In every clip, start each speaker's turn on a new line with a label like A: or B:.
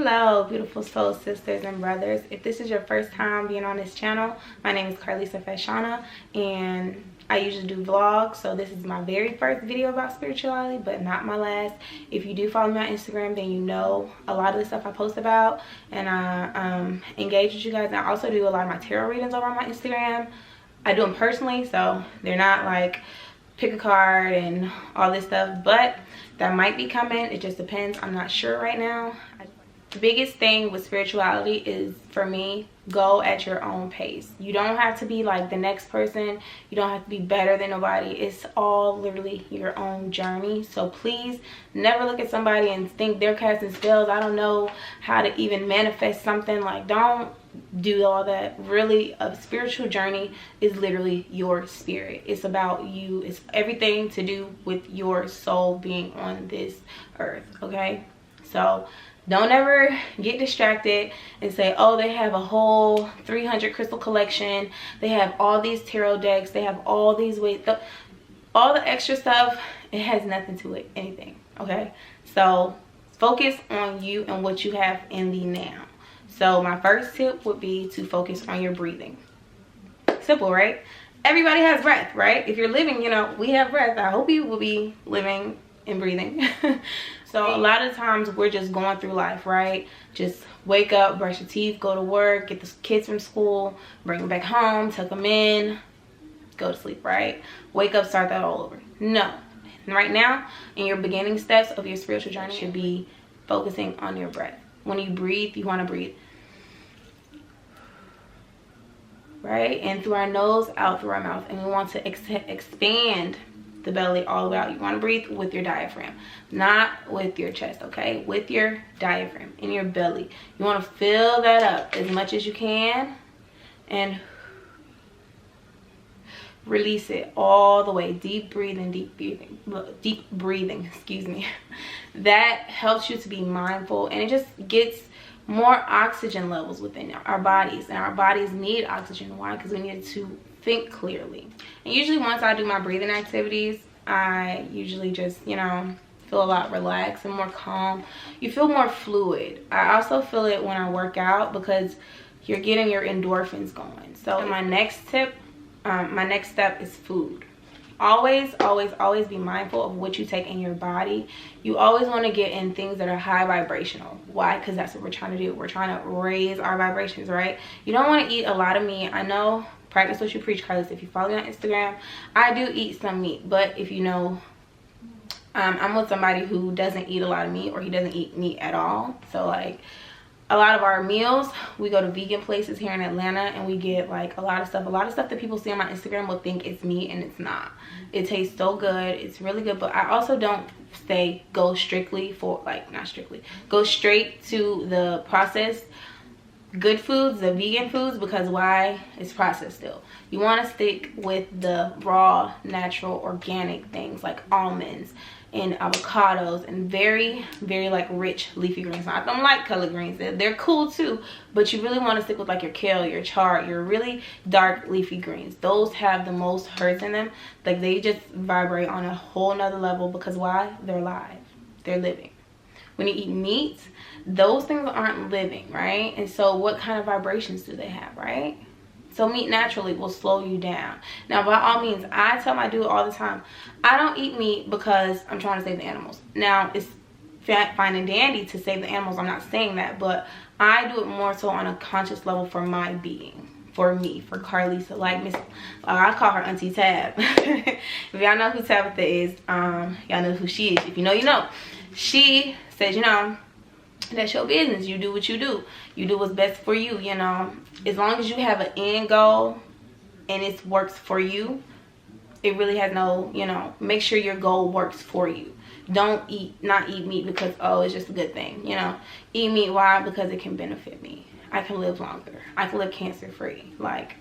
A: Hello beautiful soul sisters and brothers. If this is your first time being on this channel, my name is Carlissa Fashona and I usually do vlogs, so this is my very first video about spirituality, but not my last. If you do follow me on Instagram, then you know a lot of the stuff I post about, and I engage with you guys. And I also do a lot of my tarot readings over on my Instagram. I do them personally, so they're not like pick a card and all this stuff, but that might be coming. It just depends. I'm not sure right now. The biggest thing with spirituality is, for me, go at your own pace. You don't have to be like the next person. You don't have to be better than nobody. It's all literally your own journey. So please never look at somebody and think they're casting spells. I don't know how to even manifest something. Like, don't do all that. Really, a spiritual journey is literally your spirit. It's about you. It's everything to do with your soul being on this earth, okay? So don't ever get distracted and say, oh, they have a whole 300 crystal collection, they have all these tarot decks, they have all these ways, all the extra stuff. It has nothing to it, anything, okay? So focus on you and what you have in the now. So my first tip would be to focus on your breathing. Simple, right? Everybody has breath, right? If you're living, you know, we have breath. I hope you will be living and breathing. So a lot of times we're just going through life, right? Just wake up, brush your teeth, go to work, get the kids from school, bring them back home, tuck them in, go to sleep, right? Wake up, start that all over. No. Right now, in your beginning steps of your spiritual journey, should be focusing on your breath. When you breathe, you want to breathe, right? In through our nose, out through our mouth. And we want to expand the belly all the way out. You want to breathe with your diaphragm, not with your chest, okay? With your diaphragm in your belly. You want to fill that up as much as you can and release it all the way. Deep breathing, excuse me. That helps you to be mindful, and it just gets more oxygen levels within our bodies, and our bodies need oxygen. Why? Because we need to think clearly. And usually once I do my breathing activities, I usually just, you know, feel a lot relaxed and more calm. You feel more fluid. I also feel it when I work out because you're getting your endorphins going. So my next tip, my next step is food. Always be mindful of what you take in your body. You always want to get in things that are high vibrational. Why? Because that's what we're trying to do. We're trying to raise our vibrations, right? You don't want to eat a lot of meat. I know, practice what you preach, Carlos. If you follow me on Instagram, I do eat some meat, but if you know, I'm with somebody who doesn't eat a lot of meat, or he doesn't eat meat at all. So like a lot of our meals, we go to vegan places here in Atlanta, and we get like a lot of stuff that people see on my Instagram will think it's meat, and it's not. It tastes so good. It's really good. But I also don't go strictly for, like, not strictly, go straight to the processed good foods, the vegan foods, because why? It's processed still. You want to stick with the raw, natural, organic things like almonds and avocados and very like rich leafy greens. Now, I don't like color greens. They're cool too, but you really want to stick with like your kale, your chard, your really dark leafy greens. Those have the most herbs in them. Like, they just vibrate on a whole nother level, because why? They're alive. They're living. When you eat meat, those things aren't living, right? And so what kind of vibrations do they have, right? So meat naturally will slow you down. Now, by all means, I tell my dude all the time, I don't eat meat because I'm trying to save the animals. Now, it's fine and dandy to save the animals. I'm not saying that, but I do it more so on a conscious level for my being. For me, for Carlissa, like Miss, I call her Auntie Tab. If y'all know who Tabitha is, y'all know who she is. If you know, you know. She says, you know, that's your business. You do what you do. You do what's best for you, you know. As long as you have an end goal and it works for you, it really has no, you know, make sure your goal works for you. Don't not eat meat because, oh, it's just a good thing, you know. Eat meat, why? Because it can benefit me. I can live longer. I can live cancer free. Like,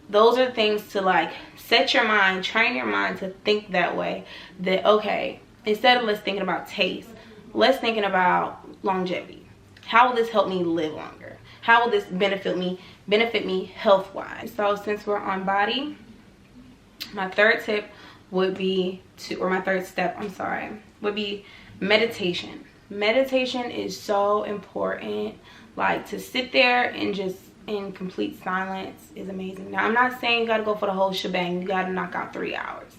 A: those are things to, like, set your mind, train your mind to think that way. That, okay, instead of let's thinking about taste, let's thinking about longevity. How will this help me live longer? How will this benefit me health-wise? So since we're on body, my third tip would be my third step, would be meditation. meditation is so important. Like, to sit there and just in complete silence is amazing. Now, I'm not saying you gotta go for the whole shebang. You gotta knock out 3 hours.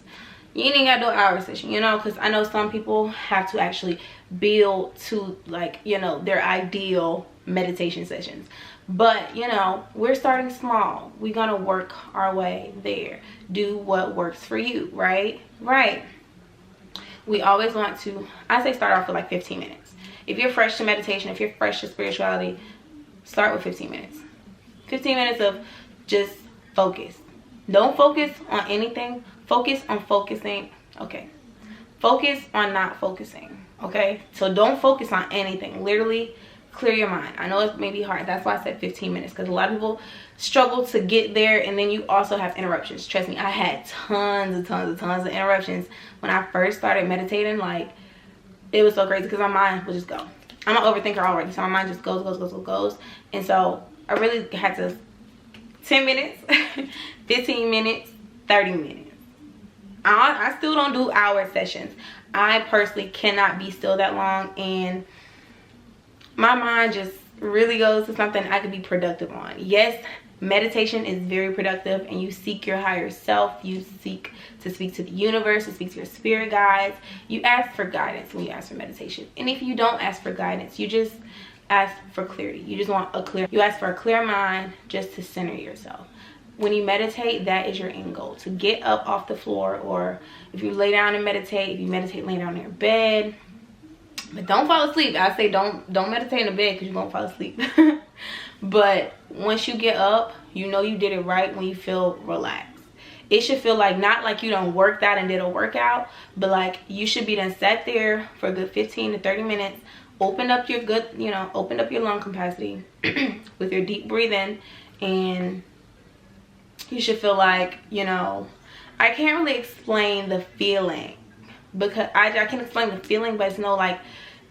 A: You ain't gotta do an hour session, you know, because I know some people have to actually build to, like, you know, their ideal meditation sessions. But, you know, we're starting small. We're gonna work our way there. Do what works for you, right? Right. We always want to, I say start off with like 15 minutes. If you're fresh to meditation, if you're fresh to spirituality, start with 15 minutes. 15 minutes of just focus. Don't focus on anything. Focus on focusing. Okay. Focus on not focusing. Okay. So don't focus on anything. Literally clear your mind. I know it may be hard. That's why I said 15 minutes, because a lot of people struggle to get there, and then you also have interruptions. Trust me, I had tons of interruptions when I first started meditating. Like, it was so crazy because my mind would just go. I'm an overthinker already, so my mind just goes. And so I really had to 10 minutes, 15 minutes, 30 minutes. I still don't do hour sessions. I personally cannot be still that long, and my mind just really goes to something I could be productive on. Yes, meditation is very productive, and you seek your higher self. You seek to speak to the universe, to speak to your spirit guides. You ask for guidance when you ask for meditation. And if you don't ask for guidance, you just ask for clarity. You just want you ask for a clear mind, just to center yourself. When you meditate, that is your end goal, to get up off the floor, or if you lay down and meditate, if you meditate laying down in your bed. But don't fall asleep. I say don't meditate in the bed, because you won't fall asleep. But once you get up, you know you did it right when you feel relaxed. It should feel like, not like you done worked out and did a workout, but like you should be done sat there for a good 15 to 30 minutes, opened up your opened up your lung capacity with your deep breathing, and you should feel like, you know, I can't really explain the feeling, because I can explain the feeling, but it's no like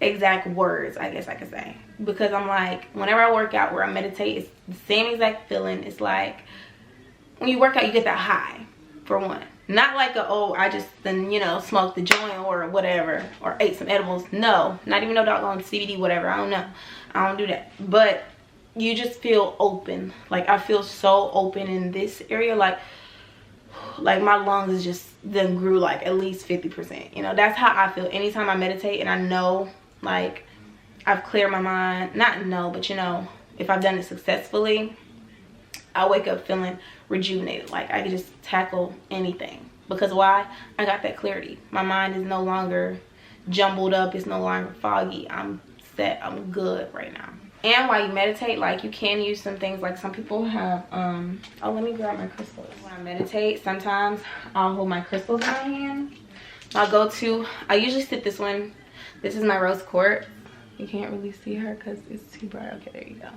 A: exact words, I guess I could say. Because I'm like, whenever I work out, where I meditate, it's the same exact feeling. It's like when you work out, you get that high, for one. Not like I just then, you know, smoked the joint or whatever, or ate some edibles. No, not even no doggone CBD, whatever. I don't know. I don't do that. But you just feel open. Like, I feel so open in this area. Like my lungs is just then grew like at least 50%. You know, that's how I feel anytime I meditate, and I know like I've cleared my mind. Not know, but you know, if I've done it successfully, I wake up feeling rejuvenated. Like I can just tackle anything. Because why? I got that clarity. My mind is no longer jumbled up. It's no longer foggy. I'm set. I'm good right now. And while you meditate, like, you can use some things, like some people have oh, let me grab my crystals. When I meditate, sometimes I'll hold my crystals in my hand. I'll go to, I usually sit this one. This is my rose quartz. You can't really see her because it's too bright. Okay, there you go.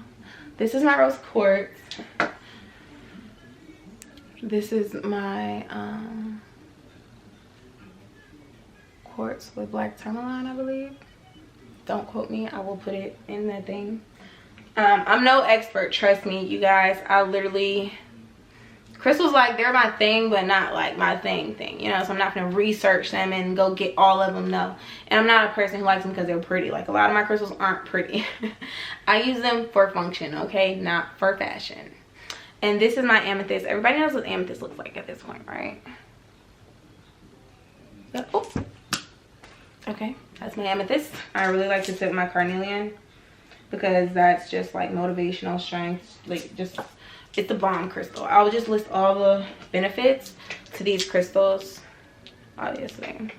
A: This is my rose quartz. This is my quartz with black tourmaline, I believe. Don't quote me. I will put it in that thing. I'm no expert, trust me, you guys. I literally, crystals, like, they're my thing, but not like my thing, you know. So I'm not gonna research them and go get all of them, no. And I'm not a person who likes them because they're pretty. Like, a lot of my crystals aren't pretty. I use them for function, okay, not for fashion. And this is my amethyst. Everybody knows what amethyst looks like at this point, right? Oh, okay, that's my amethyst. I really like to sit with my carnelian, because that's just like motivational strength. Like, just, it's the bomb crystal. I'll just list all the benefits to these crystals, obviously.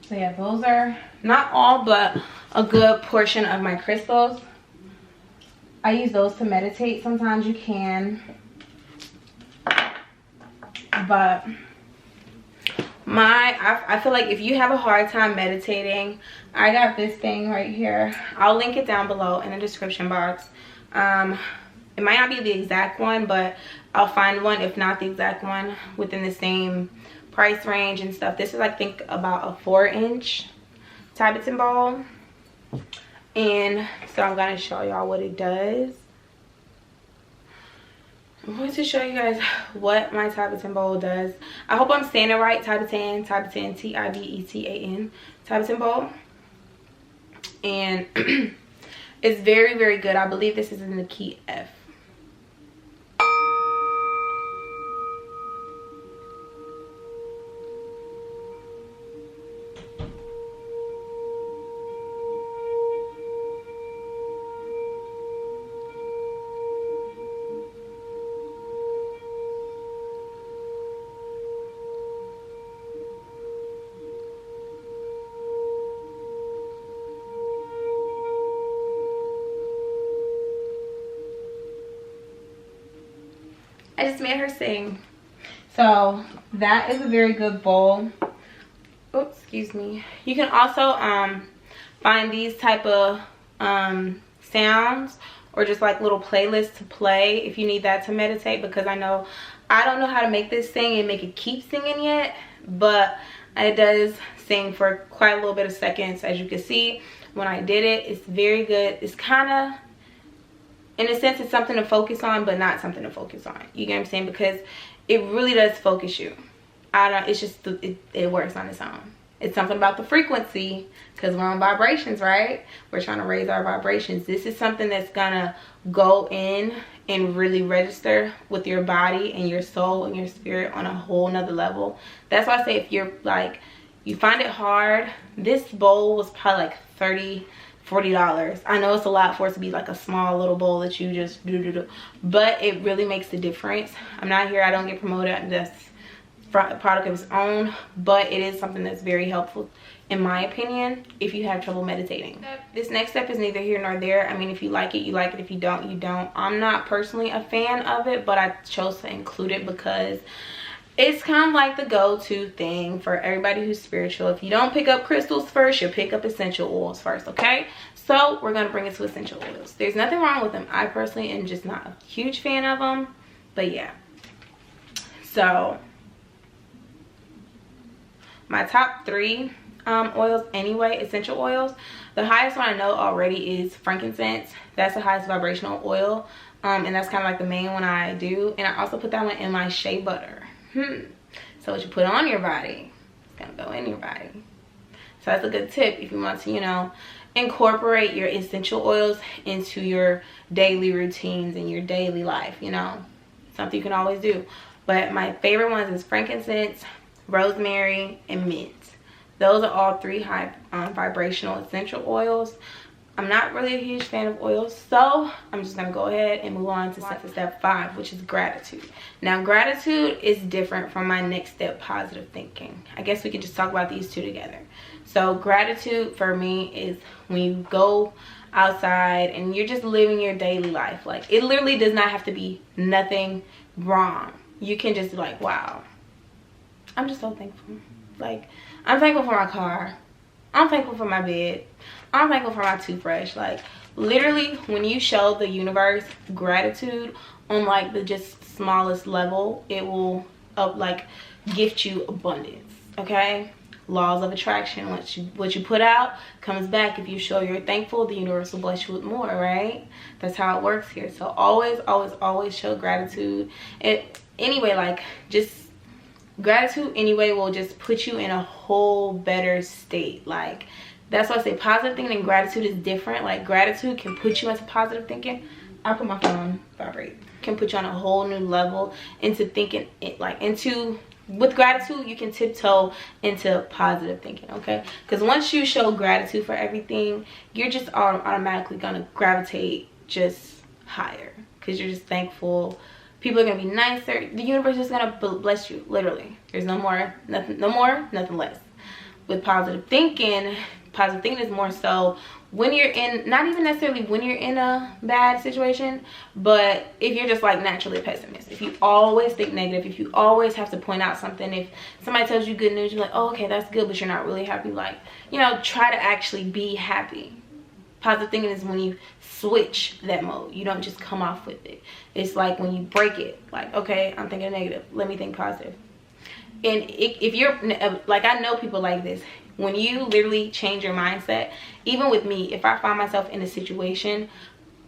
A: So yeah, those are not all, but a good portion of my crystals. I use those to meditate. Sometimes you can, but I feel like if you have a hard time meditating, I got this thing right here. I'll link it down below in the description box. It might not be the exact one, but I'll find one, if not the exact one, within the same price range and stuff. This is, I think, about a 4-inch Tibetan ball. And so I'm gonna show y'all what it does. I'm going to show you guys what my Tibetan bowl does. I hope I'm saying it right. Tibetan, Tibetan, Tibetan bowl. And it's very, very good. I believe this is in the key F. I just made her sing. So that is a very good bowl. Oops, excuse me. You can also find these type of sounds, or just like little playlists to play if you need that to meditate, because I don't know how to make this sing and make it keep singing yet, but it does sing for quite a little bit of seconds. As you can see when I did it, it's very good. It's kind of, in a sense, it's something to focus on, but not something to focus on. You get what I'm saying? Because it really does focus you. It's just, it works on its own. It's something about the frequency, because we're on vibrations, right? We're trying to raise our vibrations. This is something that's gonna go in and really register with your body and your soul and your spirit on a whole nother level. That's why I say, if you're like, you find it hard, this bowl was probably like $30-$40. I know it's a lot for it to be like a small little bowl that you just do, but it really makes a difference. I'm not here, I don't get promoted, that's product of its own, but it is something that's very helpful in my opinion if you have trouble meditating. This next step is neither here nor there. I mean, if you like it, you like it. If you don't, you don't. I'm not personally a fan of it, but I chose to include it because it's kind of like the go-to thing for everybody who's spiritual. If you don't pick up crystals first, you'll pick up essential oils first, okay? So we're gonna bring it to essential oils. There's nothing wrong with them. I personally am just not a huge fan of them, but yeah. So my top 3 oils anyway, essential oils. The highest one I know already is frankincense. That's the highest vibrational oil, and that's kind of like the main one I do. And I also put that one in my shea butter. So what you put on your body, it's gonna go in your body. So that's a good tip if you want to, you know, incorporate your essential oils into your daily routines and your daily life, you know, something you can always do. But my favorite ones is frankincense, rosemary, and mint. Those are all 3 high vibrational essential oils. I'm not really a huge fan of oils, so I'm just gonna go ahead and move on to step 5, which is gratitude. Now, gratitude is different from my next step, positive thinking. I guess we could just talk about these 2 together. So gratitude for me is when you go outside and you're just living your daily life. Like, it literally does not have to be nothing wrong. You can just be like, wow, I'm just so thankful. Like, I'm thankful for my car. I'm thankful for my bed. I'm thankful for my toothbrush. Like, literally, when you show the universe gratitude on like the just smallest level, it will like gift you abundance. Okay? Laws of attraction. What you put out comes back. If you show you're thankful, the universe will bless you with more, right? That's how it works here. So always show gratitude. Anyway, like, just gratitude anyway will just put you in a whole better state. Like, that's why I say positive thinking and gratitude is different. Like, gratitude can put you into positive thinking. I'll put my phone vibrate. Can put you on a whole new level into thinking it, like, into, with gratitude you can tiptoe into positive thinking, okay? Because once you show gratitude for everything, you're just automatically gonna gravitate just higher, because you're just thankful. People are gonna be nicer. The universe is gonna bless you, literally. There's no more, nothing less. With positive thinking is more so when you're in, not even necessarily when you're in a bad situation, but if you're just like naturally a pessimist, if you always think negative, if you always have to point out something, if somebody tells you good news, you're like, oh, okay, that's good, but you're not really happy. Like, you know, try to actually be happy. Positive thinking is when you switch that mode. You don't just come off with it. It's like when you break it, like, okay, I'm thinking negative, let me think positive. And if you're like, I know people like this, when you literally change your mindset, even with me, if I find myself in a situation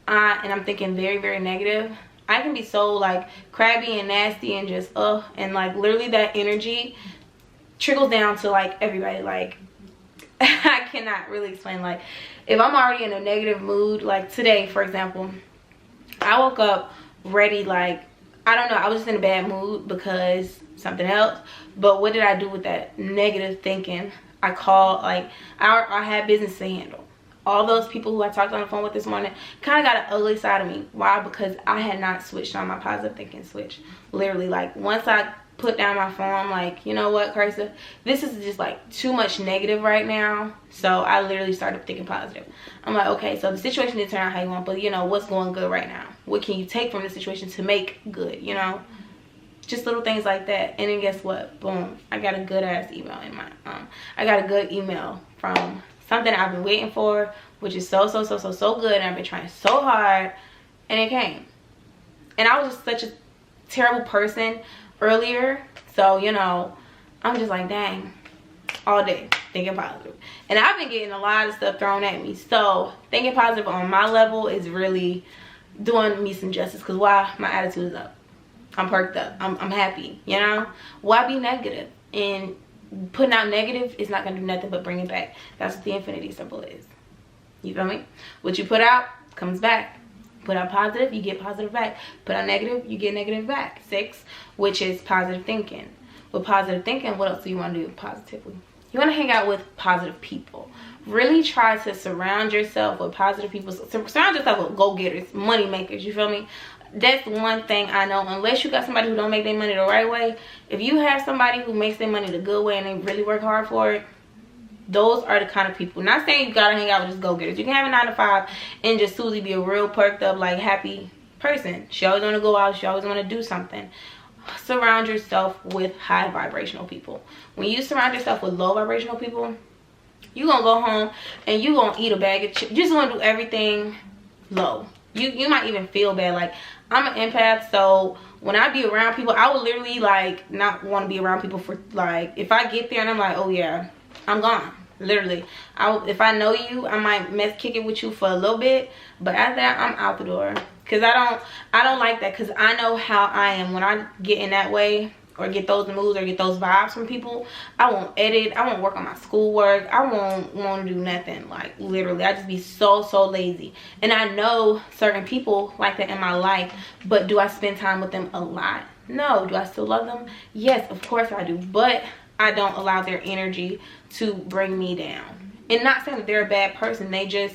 A: and I'm thinking very, very negative, I can be so like crabby and nasty and just and like literally that energy trickles down to like everybody. Like I cannot really explain. Like if I'm already in a negative mood, like today for example, I woke up ready, like I don't know, I was just in a bad mood because something else. But what did I do with that negative thinking? I called, like I had business to handle. All those people who I talked on the phone with this morning kind of got an ugly side of me. Why? Because I had not switched on my positive thinking switch. Literally, like once I put down my phone, I'm like, you know what, Carlissa, this is just like too much negative right now. So I literally started thinking positive. I'm like, okay, so the situation didn't turn out how you want, but you know, what's going good right now? What can you take from the situation to make good, you know? Just little things like that. And then guess what? Boom, I got a good ass email in my I got a good email from something I've been waiting for, which is so good, and I've been trying so hard, and it came. And I was just such a terrible person earlier, so you know, I'm just like, dang, all day thinking positive. And I've been getting a lot of stuff thrown at me, so thinking positive on my level is really doing me some justice. Because why? My attitude is up, I'm perked up, I'm happy, you know. Why be negative? And putting out negative is not gonna do nothing but bring it back. That's what the infinity symbol is. You feel me? What you put out comes back. Put out positive, you get positive back. Put out negative, you get negative back. 6, which is positive thinking. With positive thinking, what else do you want to do positively? You want to hang out with positive people. Really try to surround yourself with positive people. Surround yourself with go-getters, money makers, you feel me? That's one thing I know. Unless you got somebody who don't make their money the right way, if you have somebody who makes their money the good way and they really work hard for it, those are the kind of people. Not saying you gotta hang out with just go-getters. You can have a 9 to 5 and just Susie be a real perked up, like happy person. She always want to go out, she always want to do something. Surround yourself with high vibrational people. When you surround yourself with low vibrational people, you gonna go home and you gonna eat a bag of chips. You just gonna do everything low. You might even feel bad. Like I'm an empath, so when I be around people, I would literally like not want to be around people for like, if I get there and I'm like, oh yeah, I'm gone. Literally, if I know you, I might kick it with you for a little bit, but after that, I'm out the door. Cause I don't like that. Cause I know how I am when I get in that way or get those moods or get those vibes from people. I won't edit. I won't work on my schoolwork. I won't want to do nothing. Like literally, I just be so lazy. And I know certain people like that in my life, but do I spend time with them a lot? No. Do I still love them? Yes, of course I do. But I don't allow their energy to bring me down. And not saying that they're a bad person. They just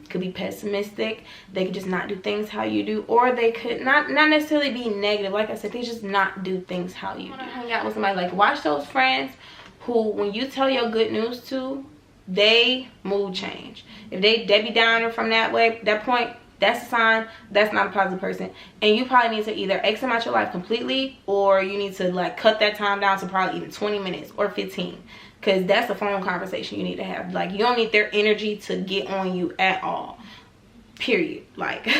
A: could be pessimistic. They could just not do things how you do. Or they could not necessarily be negative. Like I said, they just not do things how you do. Hang out with somebody, like watch those friends who when you tell your good news to, they mood change. If they Debbie Downer from that point, that's a sign that's not a positive person. And you probably need to either exit them out your life completely, or you need to like cut that time down to probably even 20 minutes or 15. Because that's a phone conversation you need to have. Like you don't need their energy to get on you at all. Period. Like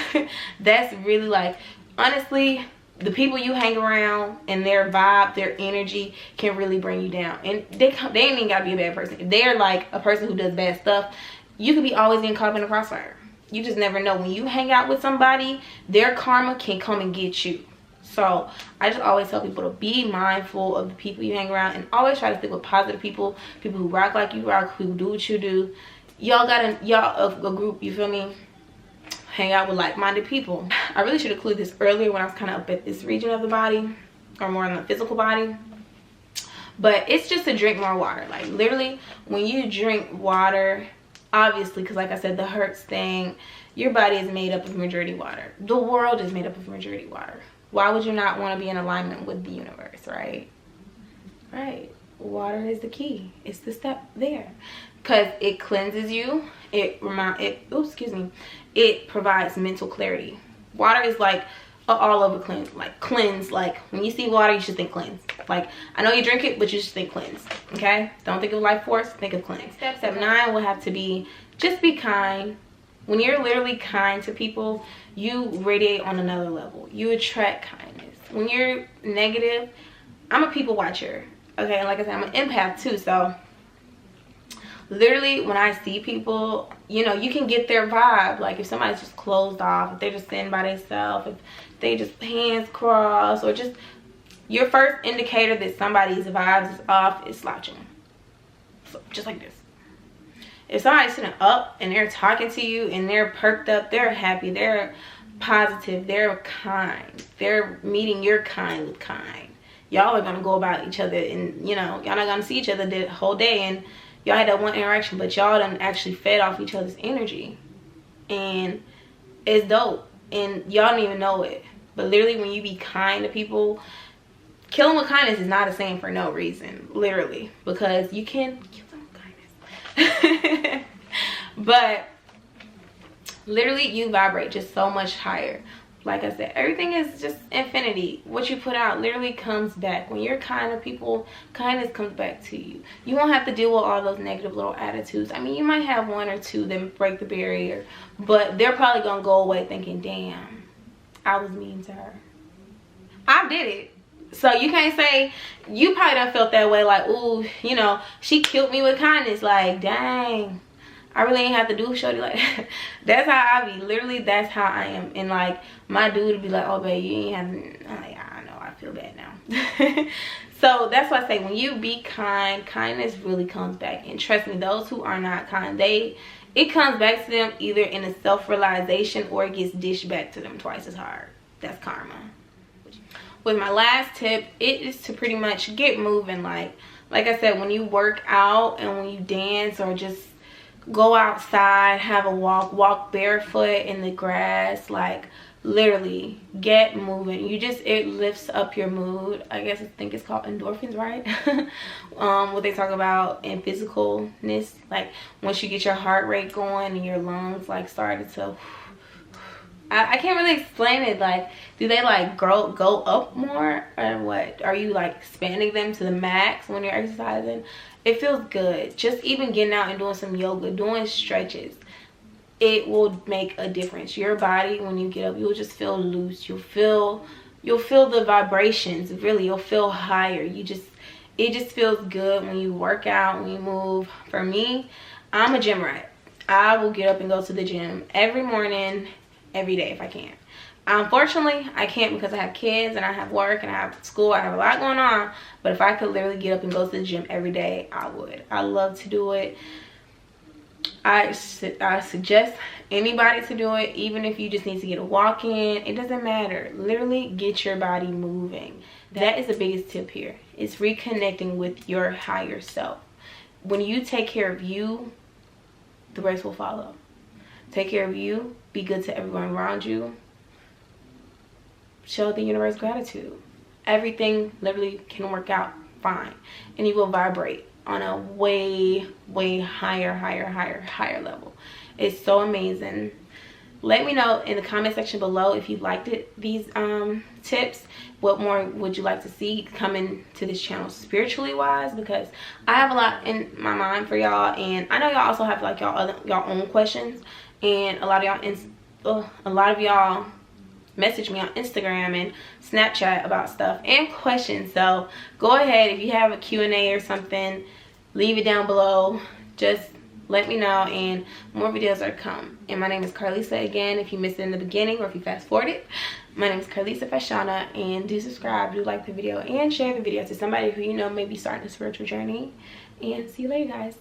A: that's really like, honestly, the people you hang around and their vibe, their energy can really bring you down. And they ain't even gotta be a bad person. If they're like a person who does bad stuff, you could be always getting caught up in the crossfire. You just never know. When you hang out with somebody, their karma can come and get you. So I just always tell people to be mindful of the people you hang around, and always try to stick with positive people who rock like you rock, who do what you do. Y'all got a group, you feel me? Hang out with like-minded people. I really should have included this earlier when I was kind of up at this region of the body, or more in the physical body. But it's just to drink more water. Like literally, when you drink water, obviously, because like I said, the Hertz thing, your body is made up of majority water. The world is made up of majority water. Why would you not want to be in alignment with the universe, right? Right. Water is the key. It's the step there. Because it cleanses you. It provides mental clarity. Water is like all over cleanse. Like cleanse. Like when you see water, you should think cleanse. Like I know you drink it, but you should think cleanse. Okay? Don't think of life force. Think of cleanse. Step 9 will have to be just be kind. When you're literally kind to people, you radiate on another level. You attract kindness. When you're negative, I'm a people watcher. Okay, and like I said, I'm an empath too. So literally when I see people, you know, you can get their vibe. Like if somebody's just closed off, if they're just sitting by themselves, if they just hands crossed, or just your first indicator that somebody's vibes is off is slouching. So just like this. If somebody's sitting up and they're talking to you and they're perked up, they're happy, they're positive, they're kind, they're meeting your kind with kind, y'all are gonna go about each other, and you know, y'all not gonna see each other the whole day, and y'all had that one interaction, but y'all done actually fed off each other's energy, and it's dope, and y'all don't even know it. But literally, when you be kind to people, killing with kindness is not a saying for no reason, literally, because you can kill them with kindness. But literally, you vibrate just so much higher. Like I said, everything is just infinity. What you put out literally comes back. When you're kind to people, kindness comes back to you. You won't have to deal with all those negative little attitudes. I mean, you might have one or two that break the barrier, but they're probably gonna go away thinking, damn, I was mean to her. I did it. So you can't say, you probably done felt that way, like, ooh, you know, she killed me with kindness. Like, dang, I really ain't have to do shorty like that. That's how I be. Literally, that's how I am. And like, my dude would be like, oh babe, you ain't having, I'm like, I know, I feel bad now. So that's why I say, when you be kind, kindness really comes back. And trust me, those who are not kind, it comes back to them either in a self-realization, or it gets dished back to them twice as hard. That's karma. With my last tip, it is to pretty much get moving. Like I said, when you work out and when you dance, or just go outside, have a walk barefoot in the grass, like literally get moving. It lifts up your mood. I guess I think it's called endorphins, right? What they talk about in physicalness, like once you get your heart rate going and your lungs like started to, I can't really explain it. Like, do they like go up more, or what? Are you like expanding them to the max when you're exercising? It feels good. Just even getting out and doing some yoga, doing stretches, it will make a difference. Your body, when you get up, you'll just feel loose. You'll feel the vibrations. Really, you'll feel higher. It just feels good when you work out, when you move. For me, I'm a gym rat. I will get up and go to the gym every morning, every day if I can. Unfortunately, I can't because I have kids and I have work and I have school. I have a lot going on. But if I could literally get up and go to the gym every day, I would. I love to do it. I suggest anybody to do it, even if you just need to get a walk in. It doesn't matter. Literally get your body moving. That is the biggest tip here. It's reconnecting with your higher self. When you take care of you, the rest will follow. Take care of you. Be good to everyone around you. Show the universe gratitude. Everything literally can work out fine, and you will vibrate on a way higher level. It's so amazing. Let me know in the comment section below if you liked these tips. What more would you like to see coming to this channel spiritually wise? Because I have a lot in my mind for y'all, and I know y'all also have like y'all own questions, and a lot of y'all message me on Instagram and Snapchat about stuff and questions. So go ahead, if you have a Q&A or something, leave it down below. Just let me know, and more videos are to come. And my name is Carlissa. Again, if you missed it in the beginning or if you fast forwarded, my name is Carlissa Fashona. And do subscribe, do like the video, and share the video to somebody who you know may be starting a spiritual journey. And see you later, guys.